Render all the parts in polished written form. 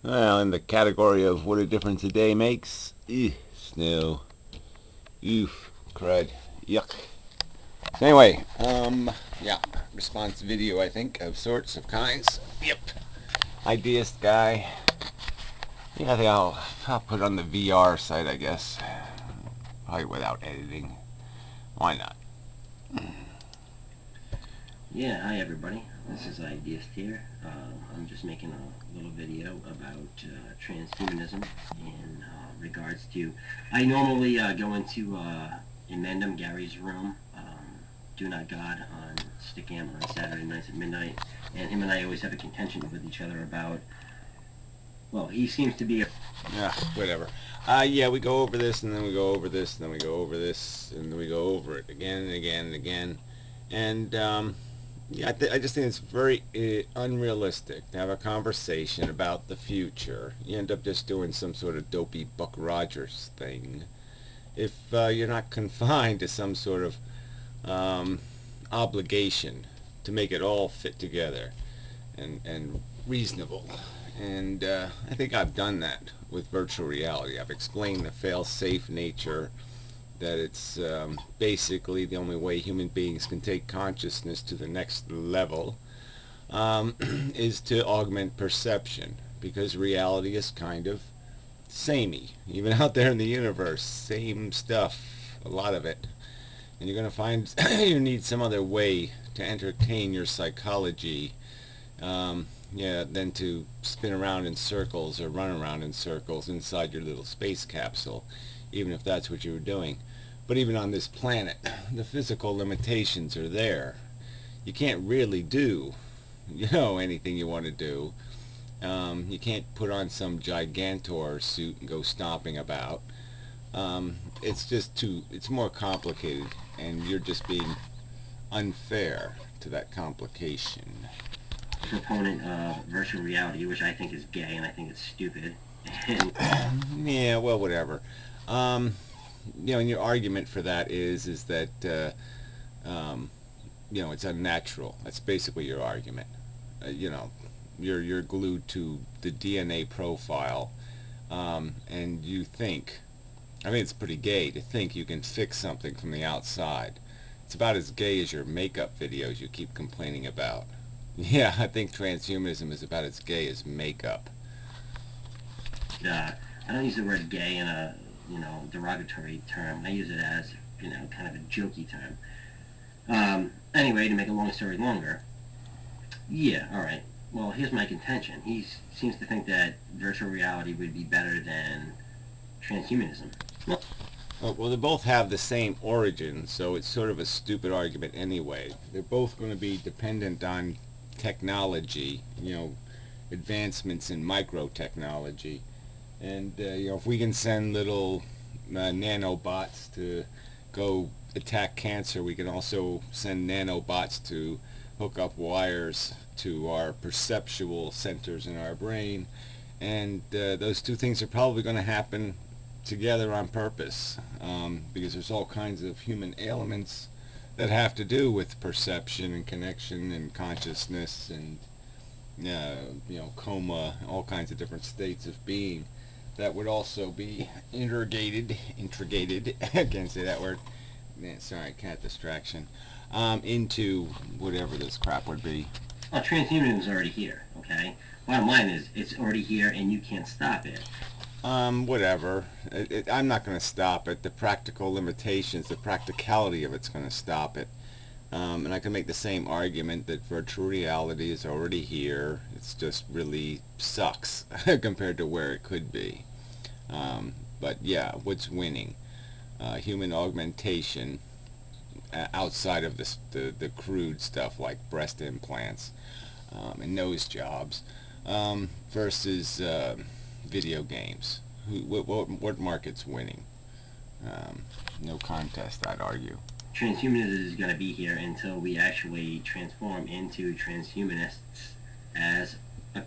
Well, in the category of what a difference a day makes, snow, oof, crud, yuck. So anyway, yeah, response video, I think, of sorts, of kinds. Yep. iDeist guy. Yeah, I think I'll put it on the VR site, I guess. Probably without editing. Why not? Yeah, hi everybody. This is iDeist here. I'm just making a little video about transhumanism in regards to. I normally go into Amendum Gary's room, Do Not God on Stickam on Saturday nights at midnight, and him and I always have a contention with each other about. Well, he seems to be a. Yeah, whatever. Yeah, we go over this, and then we go over this, and then we go over this, and then we go over it again and again and again. And yeah, I just think it's very unrealistic to have a conversation about the future. You end up just doing some sort of dopey Buck Rogers thing if you're not confined to some sort of um, obligation to make it all fit together and reasonable. And I think I've done that with virtual reality. I've explained the fail-safe nature, that it's basically the only way human beings can take consciousness to the next level um, is to augment perception, because reality is kind of samey. Even out there in the universe, same stuff, a lot of it. And you're going to find you need some other way to entertain your psychology, um, yeah, than to spin around in circles or run around in circles inside your little space capsule, even if that's what you were doing. But even on this planet, the physical limitations are there. You can't really do, anything you want to do. You can't put on some gigantor suit and go stomping about. It's just it's more complicated, and you're just being unfair to that complication. Proponent of virtual reality, which I think is gay and I think it's stupid. And Yeah, well, whatever. Um, and your argument for that is that it's unnatural. That's basically your argument. You know, you're glued to the DNA profile, and you think. I mean, it's pretty gay to think you can fix something from the outside. It's about as gay as your makeup videos you keep complaining about. Yeah, I think transhumanism is about as gay as makeup. I don't use the word gay in a derogatory term. I use it as kind of a jokey term. Anyway, to make a long story longer, yeah, all right. Well, here's my contention. He seems to think that virtual reality would be better than transhumanism. Well, Well, they both have the same origin, so it's sort of a stupid argument anyway. They're both going to be dependent on technology, advancements in microtechnology. And, if we can send little nanobots to go attack cancer, we can also send nanobots to hook up wires to our perceptual centers in our brain. And those two things are probably going to happen together on purpose, because there's all kinds of human ailments that have to do with perception and connection and consciousness and coma, all kinds of different states of being that would also be integrated, I can't say that word, sorry, cat distraction, into whatever this crap would be. transhumanism is already here. Okay. Bottom line is, it's already here, and you can't stop it. Whatever. I'm not going to stop it. The practical limitations, the practicality of it's going to stop it. And I can make the same argument that virtual reality is already here. It's just really sucks compared to where it could be. But yeah, what's winning? Human augmentation, outside of the crude stuff like breast implants and nose jobs, versus video games. What market's winning? Um, no contest, I'd argue. Transhumanism is going to be here until we actually transform into transhumanists as a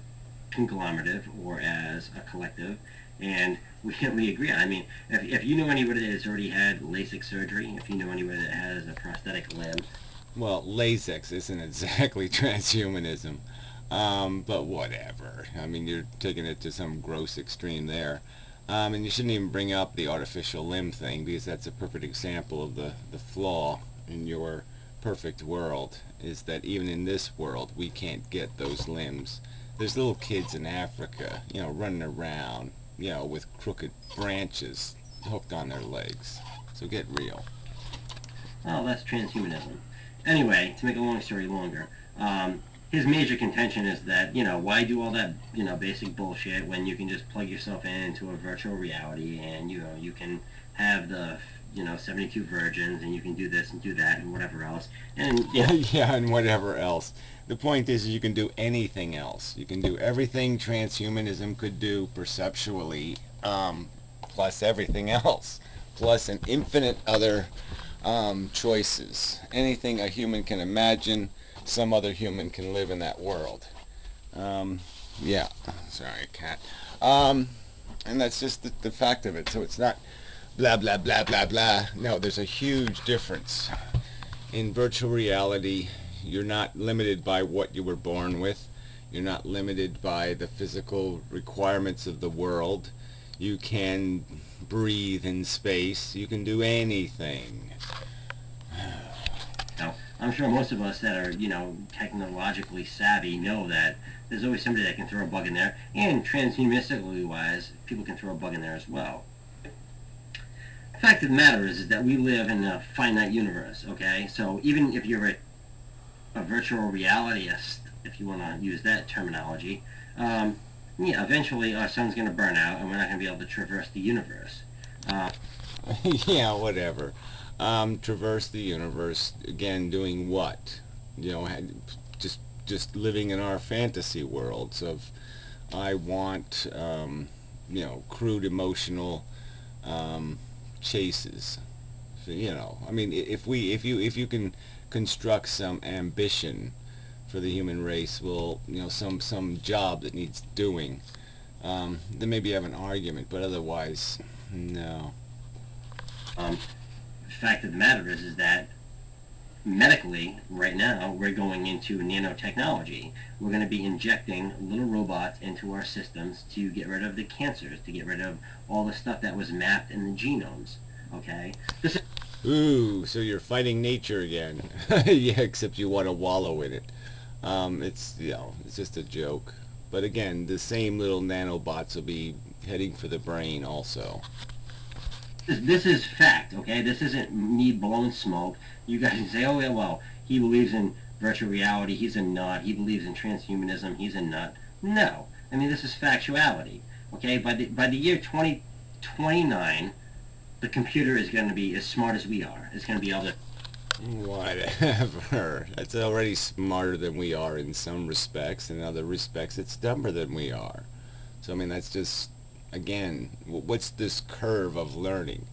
conglomerative or as a collective. And we agree. I mean, if you know anybody that's already had LASIK surgery, if you know anybody that has a prosthetic limb, Well, LASIK isn't exactly transhumanism. But whatever. I mean, you're taking it to some gross extreme there. And you shouldn't even bring up the artificial limb thing because that's a perfect example of the flaw in your perfect world is that even in this world we can't get those limbs. There's little kids in Africa, running around, with crooked branches hooked on their legs. So get real. Well, that's transhumanism. Anyway, to make a long story longer, his major contention is that, why do all that, basic bullshit when you can just plug yourself into a virtual reality and, you can have the, 72 virgins and you can do this and do that and whatever else. And, Yeah, and whatever else. The point is you can do anything else. You can do everything transhumanism could do perceptually, plus everything else, plus an infinite other choices. Anything a human can imagine, some other human can live in that world. Um, yeah, sorry, cat. Um, and that's just the fact of it. So it's not blah, blah, blah, blah, blah. No, there's a huge difference. In virtual reality, you're not limited by what you were born with. You're not limited by the physical requirements of the world. You can breathe in space. You can do anything. I'm sure most of us that are, technologically savvy know that there's always somebody that can throw a bug in there. And transhumanistically wise, people can throw a bug in there as well. The fact of the matter is that we live in a finite universe, okay? So even if you're a virtual realityist, if you want to use that terminology, yeah, eventually our sun's going to burn out and we're not going to be able to traverse the universe. Uh, Yeah, whatever. Traverse the universe again, doing what? You know, just just living in our fantasy worlds of I want, crude emotional chases. So, I mean, if you can construct some ambition for the human race, well, some job that needs doing, then maybe you have an argument, but otherwise, no. the fact of the matter is that medically, right now, we're going into nanotechnology. We're going to be injecting little robots into our systems to get rid of the cancers, to get rid of all the stuff that was mapped in the genomes. Okay? This is Ooh, so you're fighting nature again. Yeah, except you want to wallow in it. It's just a joke. But again, the same little nanobots will be heading for the brain also. this is fact, okay? This isn't me blowing smoke. You guys can say, oh, yeah, well, he believes in virtual reality. He's a nut. He believes in transhumanism. He's a nut. No. I mean, this is factuality, okay? By the year 2029, the computer is going to be as smart as we are. It's going to be able to. Whatever. It's already smarter than we are in some respects. In other respects, it's dumber than we are. So, I mean, that's just, again, what's this curve of learning?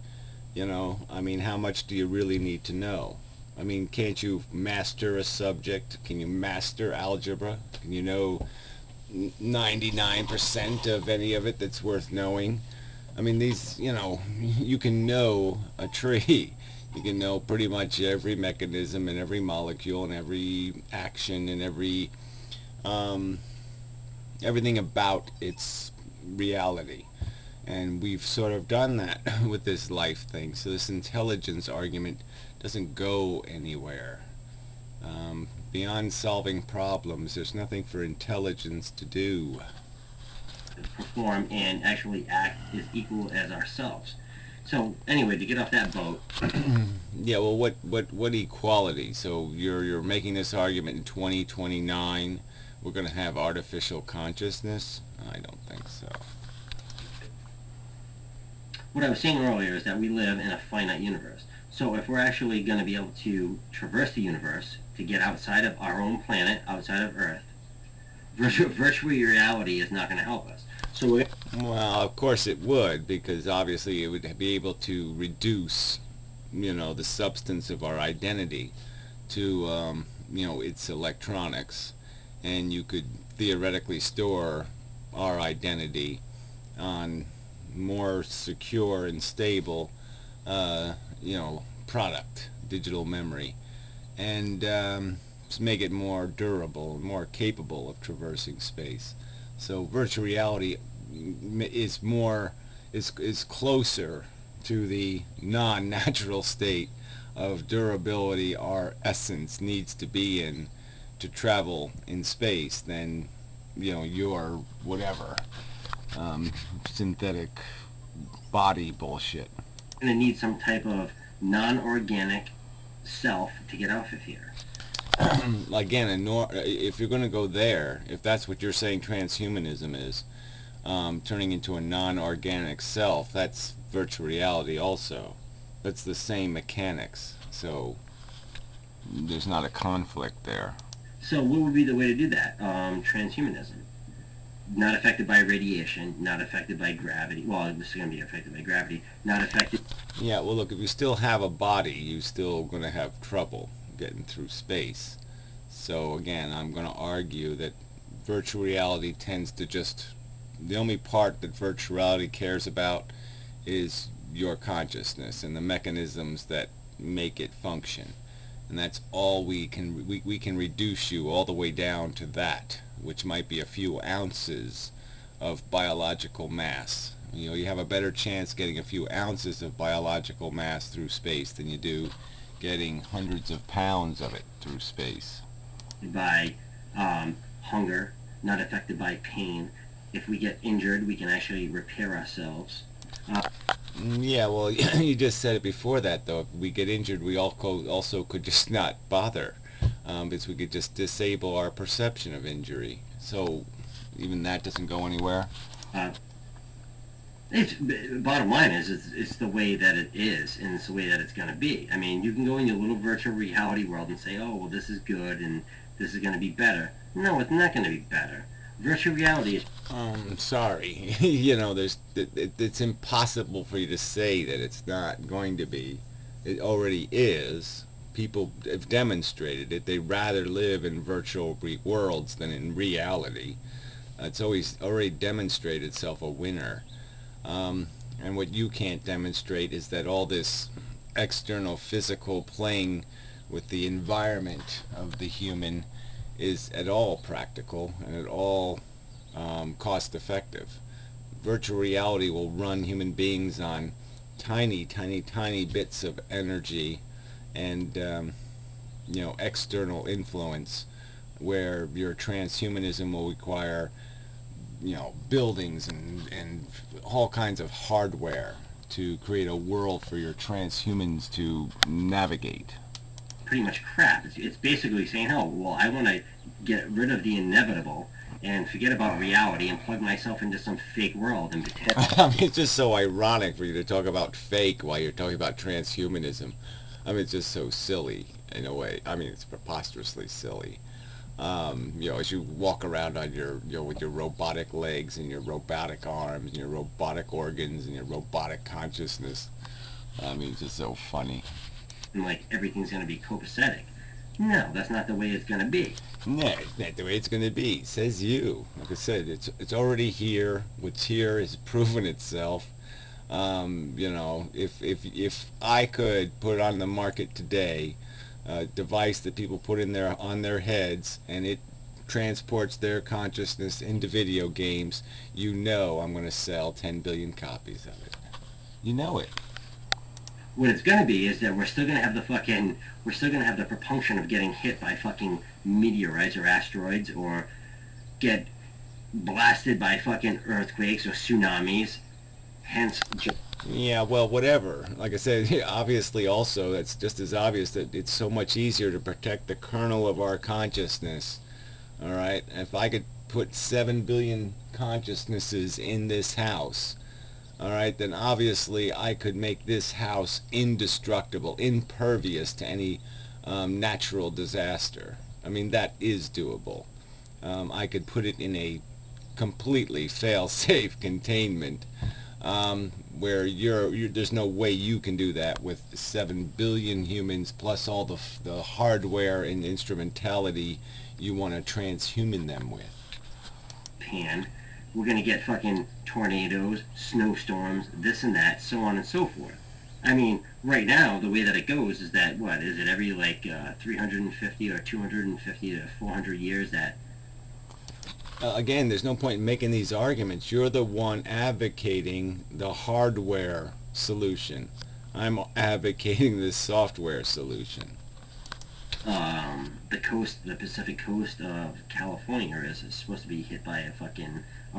I mean, how much do you really need to know? I mean, can't you master a subject? Can you master algebra? Can you know 99% of any of it that's worth knowing? I mean, you can know a tree. You can know pretty much every mechanism and every molecule and every action and um, everything about its reality. And we've sort of done that with this life thing. So this intelligence argument doesn't go anywhere. Beyond solving problems, there's nothing for intelligence to do. perform and actually act as equal as ourselves. So anyway, to get off that boat, Yeah, well, what equality? So you're making this argument in 2029 we're going to have artificial consciousness? I don't think so. what I was saying earlier is that we live in a finite universe. So if we're actually going to be able to traverse the universe to get outside of our own planet, outside of Earth, virtual reality is not going to help us. So we're Well, of course it would, because obviously it would be able to reduce, the substance of our identity to, its electronics, and you could theoretically store our identity on more secure and stable, product, digital memory. And make it more durable and more capable of traversing space. So virtual reality is more is closer to the non-natural state of durability our essence needs to be in to travel in space than your whatever synthetic body bullshit. Going to need some type of non-organic self to get off of here. Again, if you're going to go there, if that's what you're saying transhumanism is, turning into a non-organic self, that's virtual reality also. That's the same mechanics. So there's not a conflict there. So what would be the way to do that? Transhumanism. Not affected by radiation, not affected by gravity. Well, this is going to be affected by gravity. Not affected. Yeah, well, look, if you still have a body, you're still going to have trouble getting through space. So again, I'm going to argue that virtual reality tends to just, the only part that virtual reality cares about is your consciousness and the mechanisms that make it function. And that's all we can reduce you all the way down to that, which might be a few ounces of biological mass. You have a better chance getting a few ounces of biological mass through space than you do getting hundreds of pounds of it through space. By hunger, not affected by pain. If we get injured, we can actually repair ourselves. Yeah, well, you just said it before that, though. If we get injured, we also could just not bother, because we could just disable our perception of injury. So even that doesn't go anywhere. Uh, it's bottom line is it's the way that it is, and it's the way that it's going to be. I mean, you can go in your little virtual reality world and say, "Oh, well, this is good, and this is going to be better." No, it's not going to be better. Virtual reality is Sorry, it's impossible for you to say that it's not going to be. It already is. People have demonstrated it. They rather live in virtual worlds than in reality. It's always already demonstrated itself a winner. Um, and what you can't demonstrate is that all this external physical playing with the environment of the human is at all practical and at all cost effective. Virtual reality will run human beings on tiny, tiny, tiny bits of energy and external influence, where your transhumanism will require buildings and all kinds of hardware to create a world for your transhumans to navigate. pretty much crap. It's basically saying, "Oh, well, I want to get rid of the inevitable and forget about reality and plug myself into some fake world and pretend." I mean, it's just so ironic for you to talk about fake while you're talking about transhumanism. I mean, it's just so silly in a way. I mean, it's preposterously silly. As you walk around on with your robotic legs and your robotic arms and your robotic organs and your robotic consciousness. I mean, it's just so funny. Like everything's going to be copacetic. No, that's not the way it's going to be. No, it's not the way it's going to be. Says you. Like I said, it's already here. What's here has proven itself. If I could put on the market today a device that people put in their on their heads and it transports their consciousness into video games, I'm going to sell 10 billion copies of it. You know it. What it's going to be is that we're still going to have the propunction of getting hit by fucking meteorites or asteroids or get blasted by fucking earthquakes or tsunamis. Hence, Yeah, well, whatever. Like I said, obviously also that's just as obvious that it's so much easier to protect the kernel of our consciousness. All right? If I could put 7 billion consciousnesses in this house, all right, then obviously I could make this house indestructible, impervious to any natural disaster. I mean, that is doable. I could put it in a completely fail-safe containment where there's no way you can do that with 7 billion humans plus all the hardware and instrumentality you want to transhuman them with. pan, we're going to get fucking tornadoes, snowstorms, this and that, so on and so forth. I mean, right now, the way that it goes is that, what, is it every, like, 350 or 250 to 400 years that Again, there's no point in making these arguments. You're the one advocating the hardware solution. I'm advocating the software solution. the Pacific coast of California is supposed to be hit by a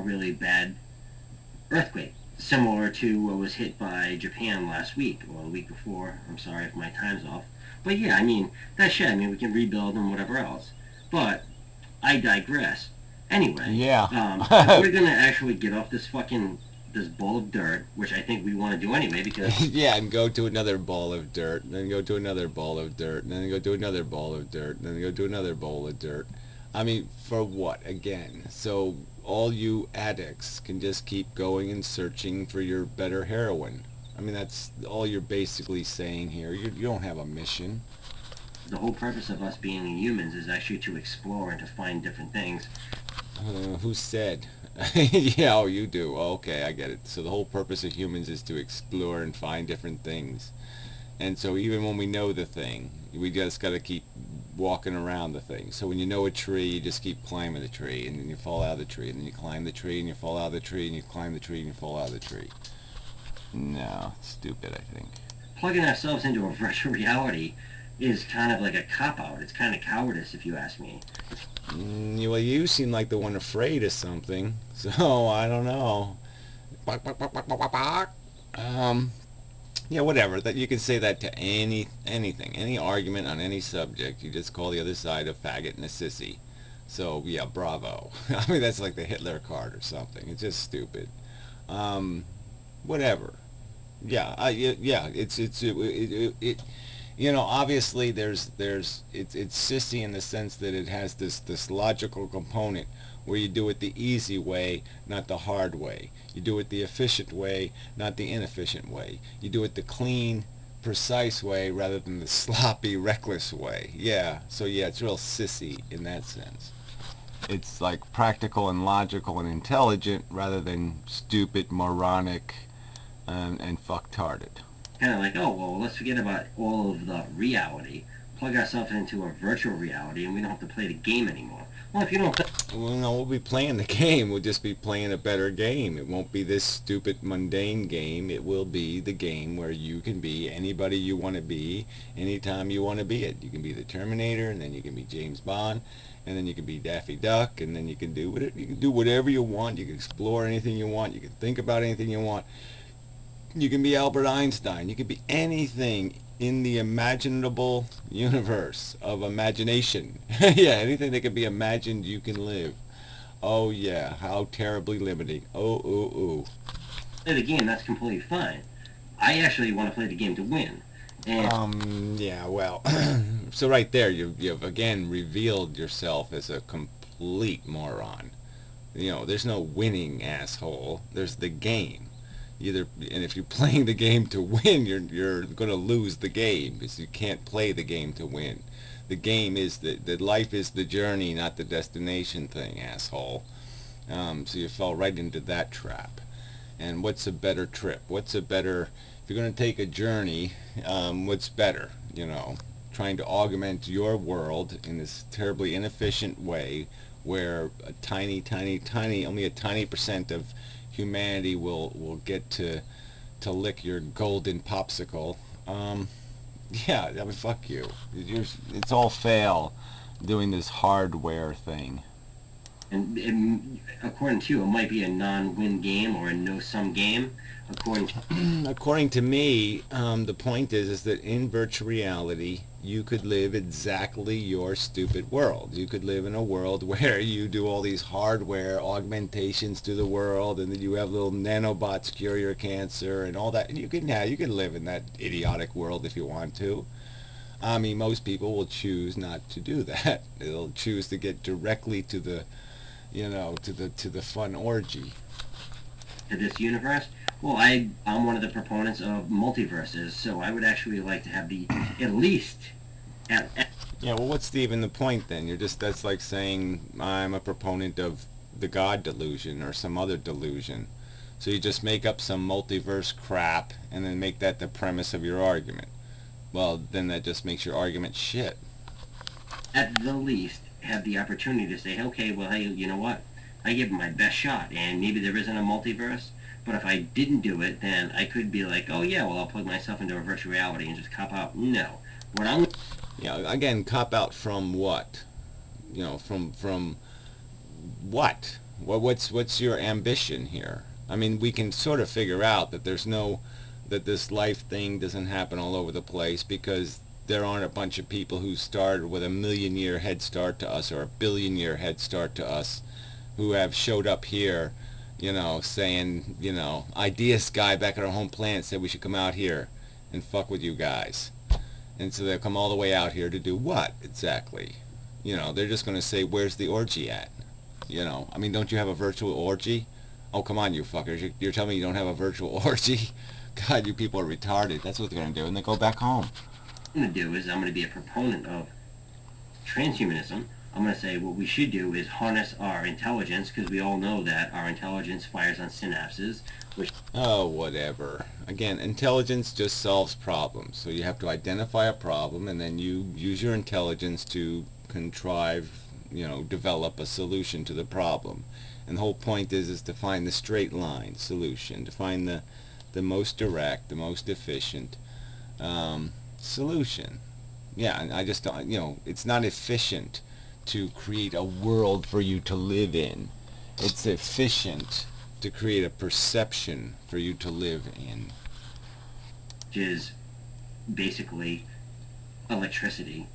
really bad earthquake, similar to what was hit by Japan last week or the week before. I'm sorry if my time's off, but yeah, I mean that shit. I mean we can rebuild and whatever else, but I digress. Anyway, Yeah. if we're gonna actually get off this ball of dirt, which I think we want to do anyway, because Yeah, and go to another ball of dirt, and then go to another ball of dirt, and then go to another ball of dirt, and then go to another ball of dirt. I mean, for what? Again, so all you addicts can just keep going and searching for your better heroin. I mean, that's all you're basically saying here. You don't have a mission. the whole purpose of us being humans is actually to explore and to find different things. Who said? Yeah, oh, you do. Oh, okay, I get it. So the whole purpose of humans is to explore and find different things. And so even when we know the thing, we just got to keep walking around the thing. So when you know a tree, you just keep climbing the tree, and then you fall out of the tree, and then you climb the tree, and you fall out of the tree, and you climb the tree, and you fall out of the tree. No, stupid, I think. Plugging ourselves into a virtual reality is kind of like a cop out. It's kind of cowardice, if you ask me. Well, you seem like the one afraid of something, so I don't know. Um, yeah, whatever. That you can say that to anything, any argument on any subject. You just call the other side a faggot and a sissy. So yeah, bravo. I mean, that's like the Hitler card or something. It's just stupid. Um, whatever. Yeah. It obviously it's sissy in the sense that it has this logical component where you do it the easy way, not the hard way. You do it the efficient way, not the inefficient way. You do it the clean, precise way rather than the sloppy, reckless way. Yeah, so yeah, it's real sissy in that sense. It's like practical and logical and intelligent rather than stupid, moronic, and fucktarded. Kind of like, oh, well, let's forget about all of the reality, plug ourselves into a virtual reality, and we don't have to play the game anymore. Well, if you don't play Well, no, we'll be playing the game. We'll just be playing a better game. It won't be this stupid, mundane game. It will be the game where you can be anybody you want to be, anytime you want to be it. You can be the Terminator, and then you can be James Bond, and then you can be Daffy Duck, and then you can do whatever you want. You can explore anything you want. You can think about anything you want. You can be Albert Einstein. You can be anything in the imaginable universe of imagination. Yeah, anything that can be imagined, you can live. Oh yeah, how terribly limiting. Oh, ooh, ooh. the game, that's completely fine. I actually want to play the game to win. And Yeah, well, so right there, you've again revealed yourself as a complete moron. There's no winning, asshole. There's the game. And if you're playing the game to win, you're going to lose the game because you can't play the game to win. The game is the life is the journey, not the destination thing, asshole. So you fell right into that trap. And what's a better trip? What's a better if you're going to take a journey? What's better? Trying to augment your world in this terribly inefficient way, where a only a tiny percent of humanity will get to lick your golden popsicle. Um, yeah, I mean, fuck you. It's all fail doing this hardware thing. according to you, it might be a non-win game or a no-sum game. According to According to me, the point is that in virtual reality, you could live exactly your stupid world. You could live in a world where you do all these hardware augmentations to the world, and then you have little nanobots cure your cancer and all that. And you can live in that idiotic world if you want to. I mean, most people will choose not to do that. They'll choose to get directly to the fun orgy. this universe, well, I'm one of the proponents of multiverses, so I would actually like to have the at least at Yeah, well, what's even the point then? That's like saying I'm a proponent of the God delusion or some other delusion. So you just make up some multiverse crap and then make that the premise of your argument. Well, then that just makes your argument shit. At the least, have the opportunity to say, okay, well, hey, you know what? I give it my best shot, and maybe there isn't a multiverse, but if I didn't do it, then I could be like, oh yeah, well, I'll plug myself into a virtual reality and just cop out. No. What I'm Again, cop out from what? From what? What's your ambition here? I mean, we can sort of figure out that that this life thing doesn't happen all over the place because there aren't a bunch of people who started with a million-year head start to us or a billion-year head start to us who have showed up here, saying, iDeist guy back at our home planet said we should come out here and fuck with you guys. And so they'll come all the way out here to do what exactly? They're just going to say, where's the orgy at? I mean, don't you have a virtual orgy? Oh, come on, you fuckers. You're telling me you don't have a virtual orgy? God, you people are retarded. That's what they're going to do. And they go back home. going to do is I'm going to be a proponent of transhumanism. I'm going to say what we should do is harness our intelligence because we all know that our intelligence fires on synapses, which Oh, whatever. Again, intelligence just solves problems. So you have to identify a problem and then you use your intelligence to contrive, develop a solution to the problem. And the whole point is to find the straight line solution, to find the most direct, the most efficient solution. Yeah, and I just don't, it's not efficient to create a world for you to live in. It's efficient to create a perception for you to live in. is basically electricity.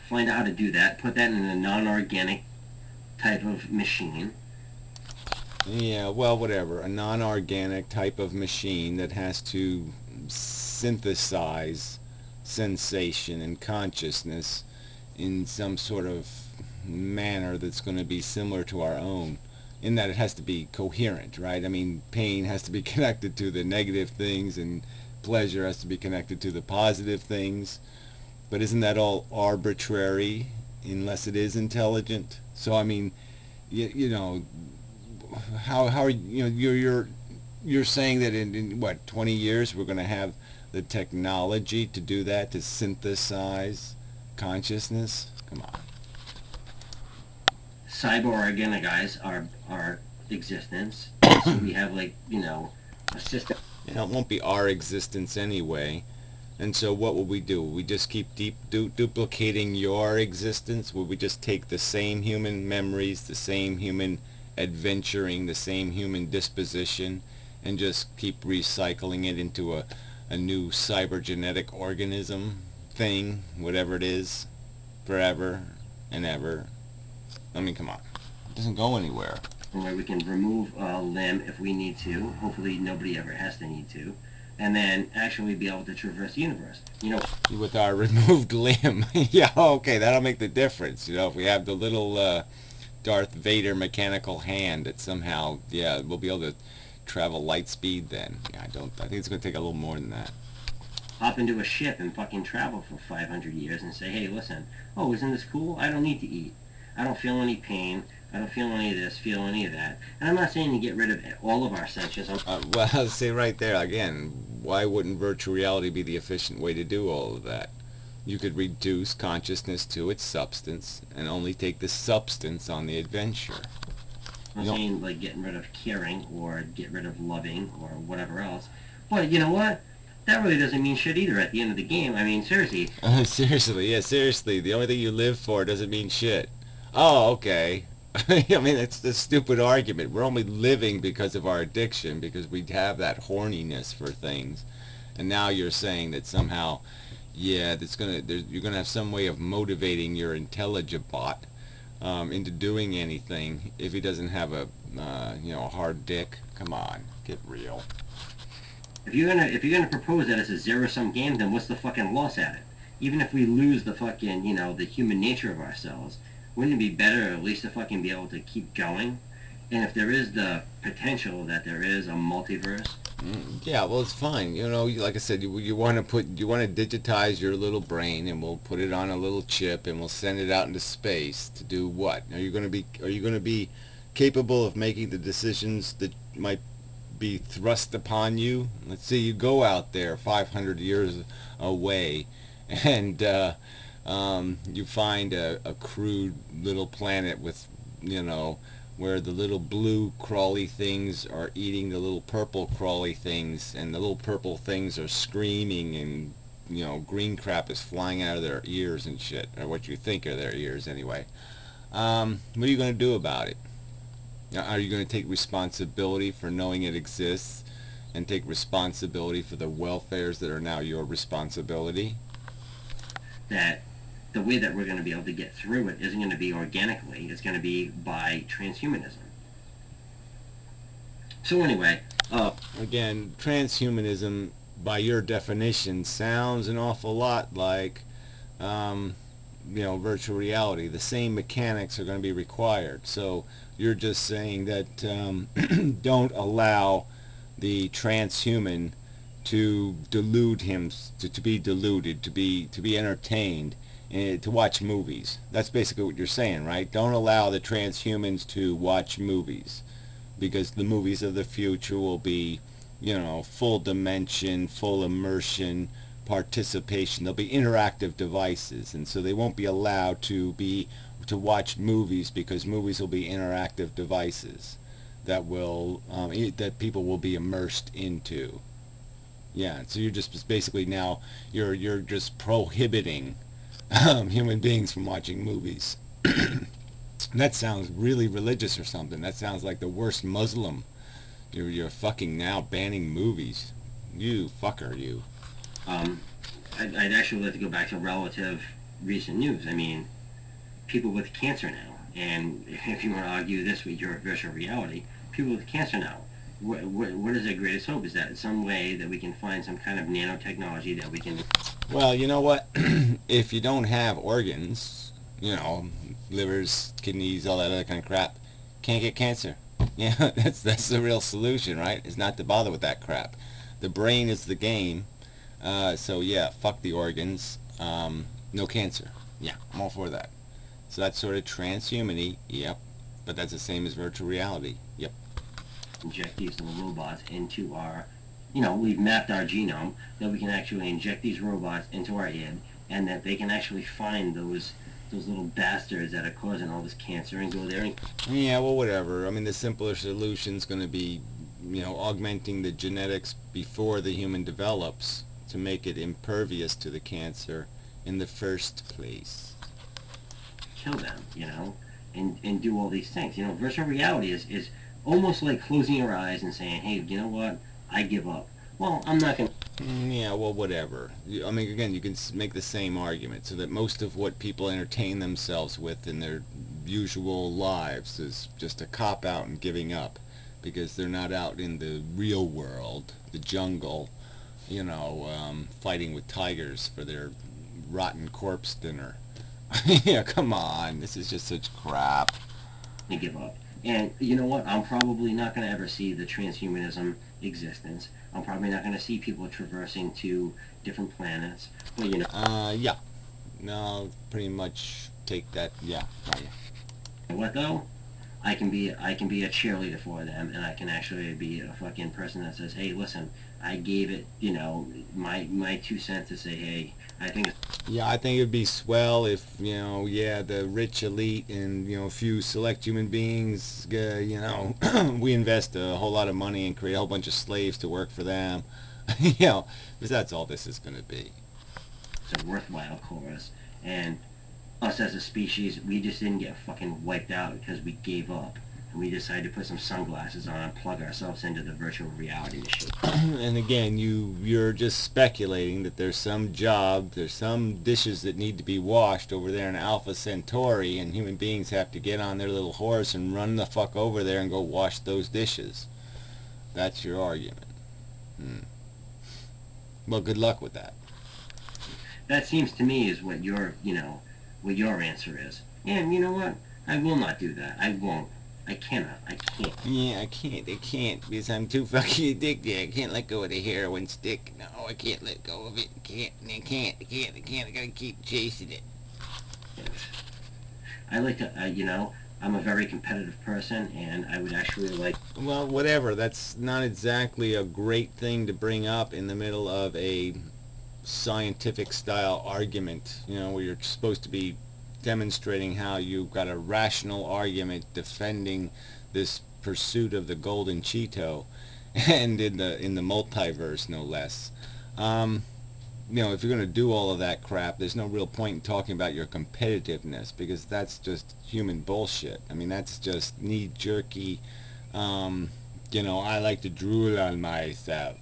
Find out how to do that, put that in a non-organic type of machine. Yeah, well, whatever. A non-organic type of machine that has to synthesize sensation and consciousness in some sort of manner that's going to be similar to our own, in that it has to be coherent, right? I mean, pain has to be connected to the negative things and pleasure has to be connected to the positive things. But isn't that all arbitrary unless it is intelligent? So I mean, you know, how are you're saying that in what 20 years we're going to have the technology to do that, to synthesize consciousness? Come on. Cyber-organize our existence, and so we have like a system. It won't be our existence anyway. And so what will we do? Will we just keep duplicating your existence? Will we just take the same human memories, the same human adventuring, the same human disposition, and just keep recycling it into a new cybergenetic organism thing, whatever it is, forever and ever? I mean, come on. It doesn't go anywhere. Where we can remove a limb if we need to. Hopefully nobody ever has to need to. And then actually be able to traverse the universe. With our removed limb. Yeah, okay, that'll make the difference. If we have the little Darth Vader mechanical hand that somehow, yeah, we'll be able to travel light speed then. Yeah, I think it's going to take a little more than that. Hop into a ship and fucking travel for 500 years and say, hey, listen, oh, isn't this cool? I don't need to eat. I don't feel any pain. I don't feel any of this, feel any of that. And I'm not saying to get rid of all of our senses. Well, I'll say right there, again, why wouldn't virtual reality be the efficient way to do all of that? You could reduce consciousness to its substance and only take the substance on the adventure. I'm not saying like getting rid of caring or get rid of loving or whatever else. But you know what? That really doesn't mean shit either at the end of the game. I mean, seriously. Seriously, yeah, seriously. The only thing you live for doesn't mean shit. Oh, okay. I mean, it's the stupid argument. We're only living because of our addiction, because we have that horniness for things. And now you're saying that somehow, yeah, you're gonna have some way of motivating your intelligent bot into doing anything if he doesn't have a hard dick. Come on, get real. If you're gonna propose that it's a zero-sum game, then what's the fucking loss at it? Even if we lose the fucking the human nature of ourselves, wouldn't it be better at least to fucking be able to keep going? And if there is the potential that there is a multiverse. Yeah, well, it's fine. Like I said, you want to digitize your little brain, and we'll put it on a little chip, and we'll send it out into space to do what? Are you going to be capable of making the decisions that might be thrust upon you. Let's say you go out there 500 years away, and you find a crude little planet with, you know, where the little blue crawly things are eating the little purple crawly things, and the little purple things are screaming, and green crap is flying out of their ears and shit, or what you think are their ears anyway. What are you going to do about it? Are you going to take responsibility for knowing it exists and take responsibility for the welfares that are now your responsibility? That the way that we're going to be able to get through it isn't going to be organically. It's going to be by transhumanism. So anyway, Again, transhumanism, by your definition, sounds an awful lot like, um, virtual reality. The same mechanics are going to be required. So you're just saying that don't allow the transhuman to delude him, to be deluded, to be entertained, and to watch movies. That's basically what you're saying, right? Don't allow the transhumans to watch movies, because the movies of the future will be, full dimension, full immersion, participation. They'll be interactive devices, and so they won't be allowed to watch movies, because movies will be interactive devices that people will be immersed into. Yeah, so you're just basically now you're just prohibiting human beings from watching movies. That sounds really religious or something. That sounds like the worst Muslim. You're fucking now banning movies. You fucker, you. um, I'd actually like to go back to relative recent news. I mean, people with cancer now, and if you want to argue this with your virtual reality, people with cancer now. What is their greatest hope? Is that in some way that we can find some kind of nanotechnology that we can. Well, you know what? If you don't have organs, livers, kidneys, all that other kind of crap, can't get cancer. Yeah, that's the real solution, right? Is not to bother with that crap. The brain is the game. So yeah, fuck the organs. No cancer. Yeah, I'm all for that. So that's sort of transhumany. Yep. But that's the same as virtual reality. Yep. Inject these little robots into our, we've mapped our genome, that we can actually inject these robots into our id, and that they can actually find those little bastards that are causing all this cancer and go there and. Yeah, well, whatever. I mean, the simpler solution's going to be, augmenting the genetics before the human develops to make it impervious to the cancer in the first place. Kill them, and do all these things. Virtual reality is almost like closing your eyes and saying, hey, you know what? I give up. Well, I'm not going to. Yeah, well, whatever. I mean, again, you can make the same argument, so that most of what people entertain themselves with in their usual lives is just a cop out and giving up, because they're not out in the real world, the jungle, fighting with tigers for their rotten corpse dinner. Yeah, come on. This is just such crap. Give up. And you know what? I'm probably not going to ever see the transhumanism existence. I'm probably not going to see people traversing to different planets. But Yeah. No, pretty much take that. Yeah. Oh, yeah. know what though? I can be a cheerleader for them, and I can actually be a fucking person that says, hey, listen, I gave it, my 2 cents to say, hey, I think it's. Yeah, I think it'd be swell if, yeah, the rich elite and, a few select human beings, we invest a whole lot of money and create a whole bunch of slaves to work for them. Because that's all this is going to be. A worthwhile cause, and us as a species, we just didn't get fucking wiped out because we gave up and we decided to put some sunglasses on and plug ourselves into the virtual reality machine. And again, you're just speculating that there's some dishes that need to be washed over there in Alpha Centauri, and human beings have to get on their little horse and run the fuck over there and go wash those dishes. That's your argument. Hmm. Well, good luck with that. That seems to me is what your answer is. And you know what? I will not do that. I won't. I cannot. I can't. Yeah, I can't, because I'm too fucking addicted. I can't let go of the heroin stick. No, I can't let go of it. I gotta keep chasing it. I like to, I'm a very competitive person, and I would actually like. Well, whatever. That's not exactly a great thing to bring up in the middle of a scientific style argument, where you're supposed to be demonstrating how you've got a rational argument defending this pursuit of the golden Cheeto, and in the multiverse, no less. Um, if you're going to do all of that crap, there's no real point in talking about your competitiveness, because that's just human bullshit. I mean, that's just knee jerky. Um, I like to drool on myself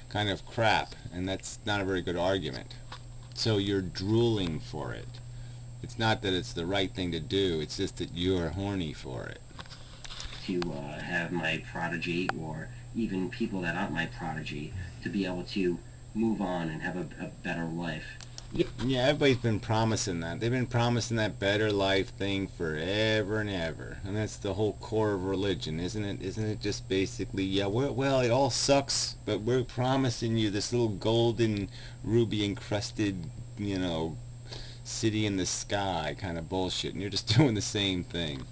kind of crap, and that's not a very good argument. So you're drooling for it. It's not that it's the right thing to do, it's just that you're horny for it. To have my prodigy, or even people that aren't my prodigy, to be able to move on and have a better life. Yeah, everybody's been promising that. They've been promising that better life thing forever and ever. And that's the whole core of religion, isn't it? Isn't it just basically, yeah, well, it all sucks, but we're promising you this little golden, ruby encrusted, you know, city in the sky kind of bullshit, and you're just doing the same thing.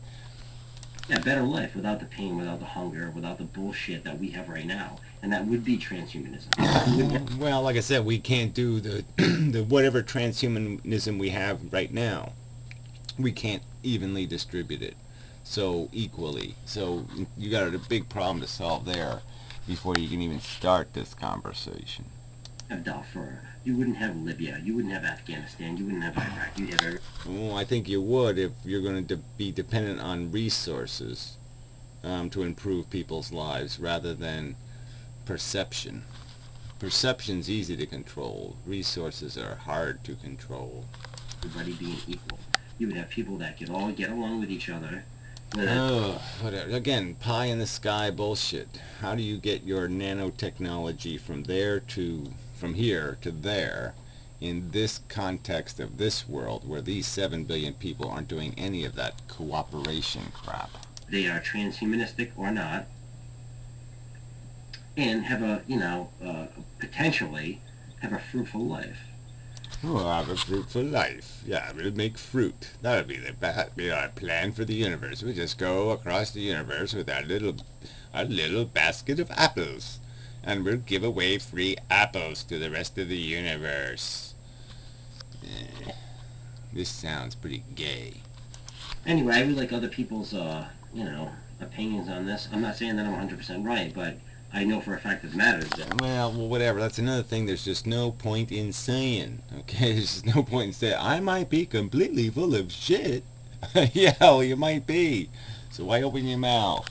Yeah, better life without the pain, without the hunger, without the bullshit that we have right now, and that would be transhumanism. Well, like I said, we can't do the the whatever transhumanism we have right now. We can't evenly distribute it so equally. So you got a big problem to solve there before you can even start this conversation. Have Darfur, you wouldn't have Libya, you wouldn't have Afghanistan, you wouldn't have Iraq, you'd have every. Well, I think you would if you're going to be dependent on resources to improve people's lives rather than perception. Perception's easy to control. Resources are hard to control. Everybody being equal. You would have people that could all get along with each other. With Oh, whatever. Again, pie in the sky bullshit. How do you get your nanotechnology from here to there in this context of this world where these 7 billion people aren't doing any of that cooperation crap? they are transhumanistic or not, and have a potentially have a fruitful life. Oh, have a fruitful life. Yeah, we'll make fruit. That'll be our plan for the universe. We'll just go across the universe with our little basket of apples, and we'll give away free apples to the rest of the universe. Eh, this sounds pretty gay. Anyway, I would like other people's opinions on this. I'm not saying that I'm 100% right, but I know for a fact that matters. That Well, whatever. That's another thing. There's just no point in saying. Okay, there's just no point in saying I might be completely full of shit. Yeah, well, you might be. So why open your mouth?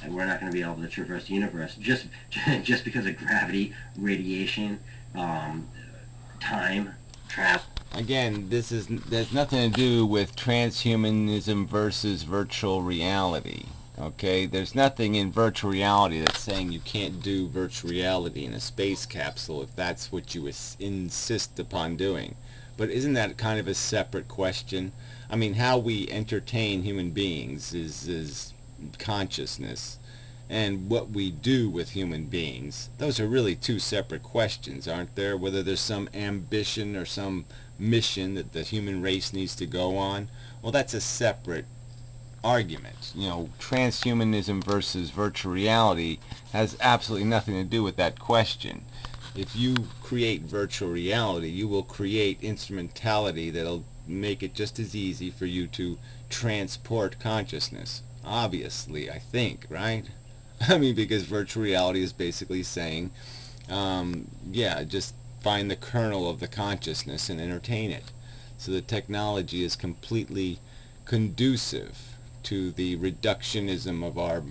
we're not going to be able to traverse the universe just because of gravity, radiation, um, time, travel. Again, there's nothing to do with transhumanism versus virtual reality. Okay, there's nothing in virtual reality that's saying you can't do virtual reality in a space capsule if that's what you insist upon doing. But isn't that kind of a separate question? I mean, how we entertain human beings is consciousness, and what we do with human beings, those are really two separate questions, aren't there? Whether there's some ambition or some mission that the human race needs to go on, well, that's a separate argument. Transhumanism versus virtual reality has absolutely nothing to do with that question. If you create virtual reality, you will create instrumentality that'll make it just as easy for you to transport consciousness. Obviously, I think, right? I mean, because virtual reality is basically saying, yeah, just find the kernel of the consciousness and entertain it. So the technology is completely conducive to the reductionism of our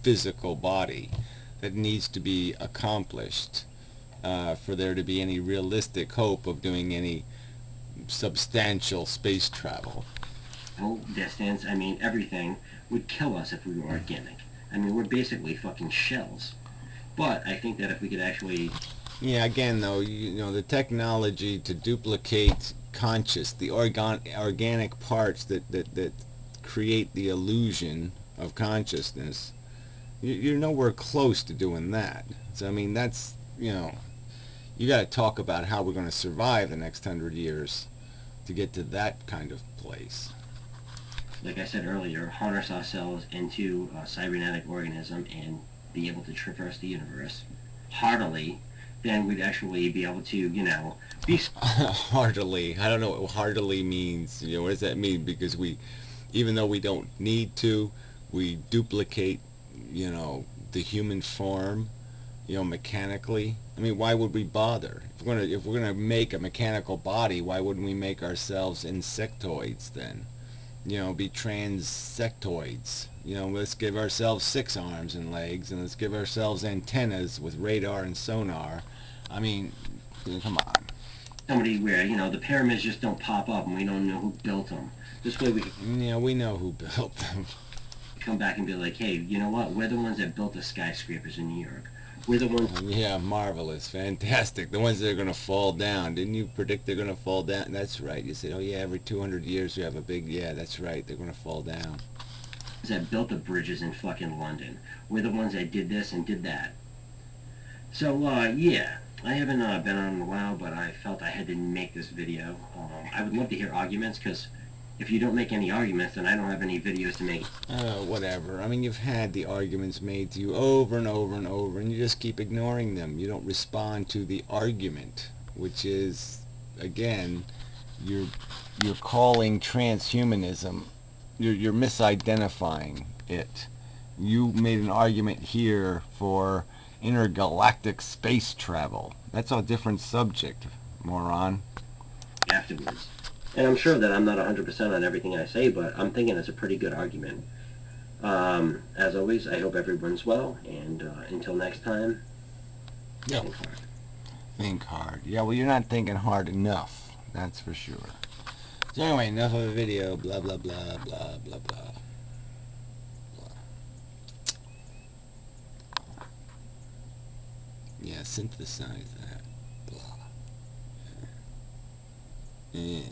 physical body that needs to be accomplished for there to be any realistic hope of doing any substantial space travel. Distance. I mean, everything would kill us if we were organic. I mean, we're basically fucking shells. But I think that if we could actually. Yeah, again, though, the technology to duplicate organic parts that create the illusion of consciousness, you're nowhere close to doing that. So, I mean, that's, you got to talk about how we're going to survive the next 100 years to get to that kind of place. like I said earlier, harness ourselves into a cybernetic organism and be able to traverse the universe heartily, then we'd actually be able to, be Heartily. I don't know what heartily means. What does that mean? Because even though we don't need to, we duplicate, the human form, mechanically. I mean, why would we bother? If we're gonna make a mechanical body, why wouldn't we make ourselves insectoids then? Be transectoids. Let's give ourselves 6 arms and legs, and let's give ourselves antennas with radar and sonar. I mean, come on. somebody where, the pyramids just don't pop up and we don't know who built them. This way we could Yeah, we know who built them. come back and be like, hey, you know what? We're the ones that built the skyscrapers in New York. We're the ones. Yeah, marvelous, fantastic. The ones that are going to fall down. Didn't you predict they're going to fall down? That's right. You said, oh yeah, every 200 years we have a big, yeah, that's right. They're going to fall down. That built the bridges in fucking London. We're the ones that did this and did that. So, yeah. I haven't been on in a while, but I felt I had to make this video. I would love to hear arguments, because if you don't make any arguments, then I don't have any videos to make. Whatever. I mean, you've had the arguments made to you over and over and over, and you just keep ignoring them. You don't respond to the argument, which is, again, you're you're calling transhumanism. You're misidentifying it. You made an argument here for intergalactic space travel. That's a different subject, moron. Afterwards. And I'm sure that I'm not 100% on everything I say, but I'm thinking it's a pretty good argument. As always, I hope everyone's well, and until next time, Yep. think hard. Think hard. Yeah, well, you're not thinking hard enough. That's for sure. So anyway, enough of the video. Blah, blah, blah, blah, blah, blah. Yeah, synthesize that. Blah. Yeah.